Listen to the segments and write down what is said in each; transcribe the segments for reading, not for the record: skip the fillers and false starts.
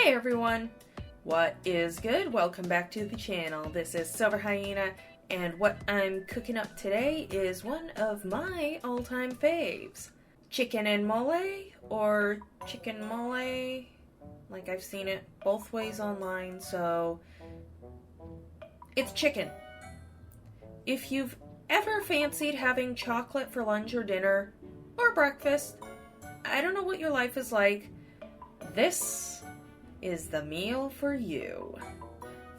Hey everyone! What is good? Welcome back to the channel. This is Silver Hyena, and what I'm cooking up today is one of my all-time faves. Chicken and mole, or chicken mole, like I've seen it both ways online, so it's chicken. If you've ever fancied having chocolate for lunch or dinner, or breakfast, I don't know what your life is like, this is the meal for you.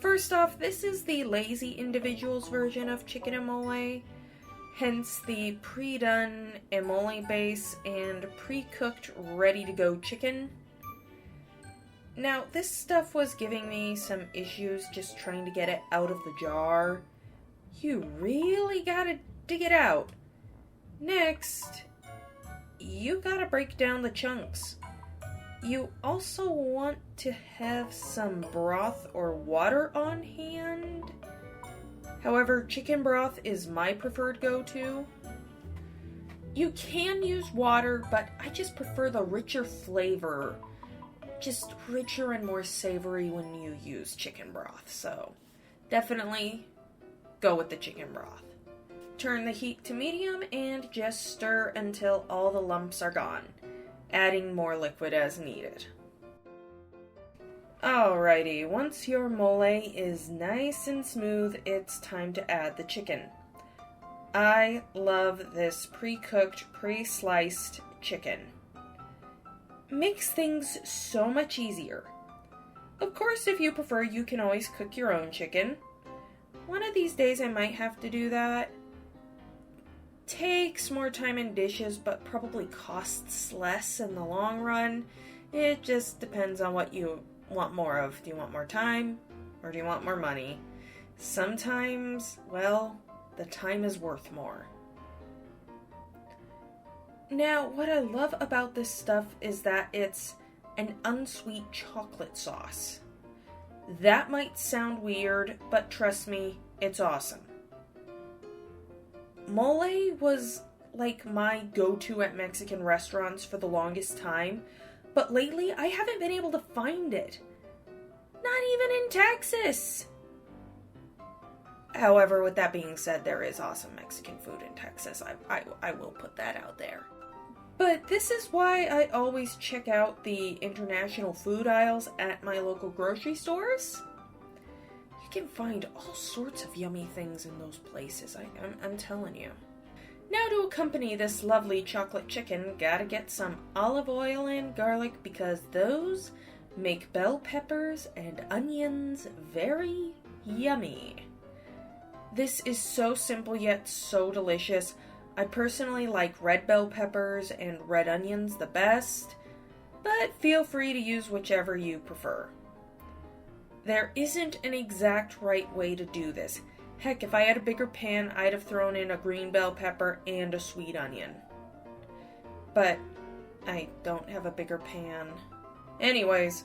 First off, this is the lazy individuals version of chicken and mole, hence the pre-done emole base and pre-cooked ready-to-go chicken. Now, this stuff was giving me some issues just trying to get it out of the jar. You really gotta dig it out. Next, you gotta break down the chunks. You also want to have some broth or water on hand. However, chicken broth is my preferred go-to. You can use water, but I just prefer the richer flavor. Just richer and more savory when you use chicken broth, so definitely go with the chicken broth. Turn the heat to medium and just stir until all the lumps are gone, adding more liquid as needed. Alrighty, once your mole is nice and smooth, it's time to add the chicken. I love this pre-cooked, pre-sliced chicken. Makes things so much easier. Of course, if you prefer, you can always cook your own chicken. One of these days I might have to do that. Takes more time and dishes, but probably costs less in the long run. It just depends on what you want more of. Do you want more time, or do you want more money? Sometimes, well, the time is worth more. Now, what I love about this stuff is that it's an unsweet chocolate sauce. That might sound weird, but trust me, it's awesome. Mole was like my go-to at Mexican restaurants for the longest time, but lately I haven't been able to find it. Not even in Texas! However, with that being said, there is awesome Mexican food in Texas. I will put that out there. But this is why I always check out the international food aisles at my local grocery stores. You can find all sorts of yummy things in those places, I'm telling you. Now, to accompany this lovely chocolate chicken, gotta get some olive oil and garlic because those make bell peppers and onions very yummy. This is so simple yet so delicious. I personally like red bell peppers and red onions the best, but feel free to use whichever you prefer. There isn't an exact right way to do this. Heck, if I had a bigger pan, I'd have thrown in a green bell pepper and a sweet onion. But I don't have a bigger pan. Anyways,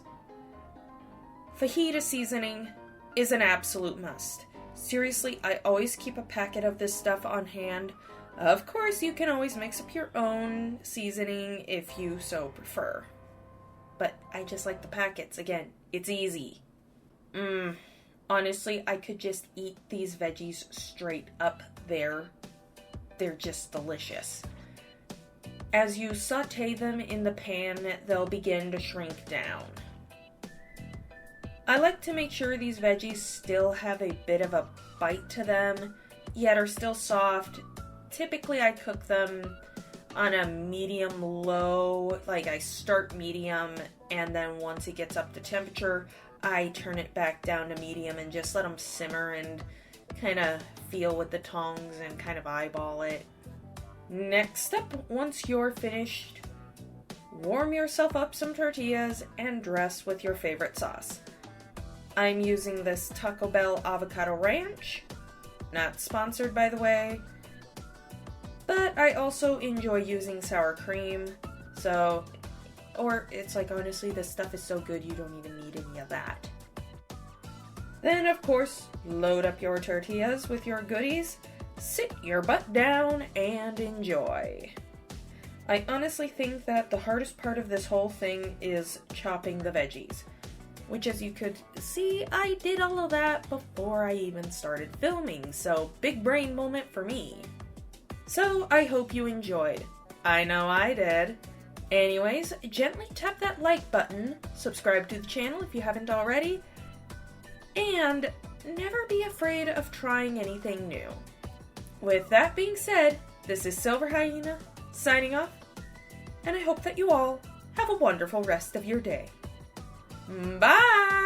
fajita seasoning is an absolute must. Seriously, I always keep a packet of this stuff on hand. Of course, you can always mix up your own seasoning if you so prefer. But I just like the packets. Again, it's easy. Honestly, I could just eat these veggies straight up there. They're just delicious. As you saute them in the pan, they'll begin to shrink down. I like to make sure these veggies still have a bit of a bite to them, yet are still soft. Typically, I cook them on a medium-low, like I start medium, and then once it gets up to temperature, I turn it back down to medium and just let them simmer and kind of feel with the tongs and kind of eyeball it. Next up, once you're finished, warm yourself up some tortillas and dress with your favorite sauce. I'm using this Taco Bell Avocado Ranch, not sponsored by the way, but I also enjoy using sour cream, or it's like, honestly, this stuff is so good you don't even need any of that. Then, of course, load up your tortillas with your goodies, sit your butt down, and enjoy. I honestly think that the hardest part of this whole thing is chopping the veggies. which, as you could see, I did all of that before I even started filming, so big brain moment for me. So I hope you enjoyed. I know I did. Anyways, gently tap that like button, subscribe to the channel if you haven't already, and never be afraid of trying anything new. With that being said, this is Silver Hyena, signing off, and I hope that you all have a wonderful rest of your day. Bye!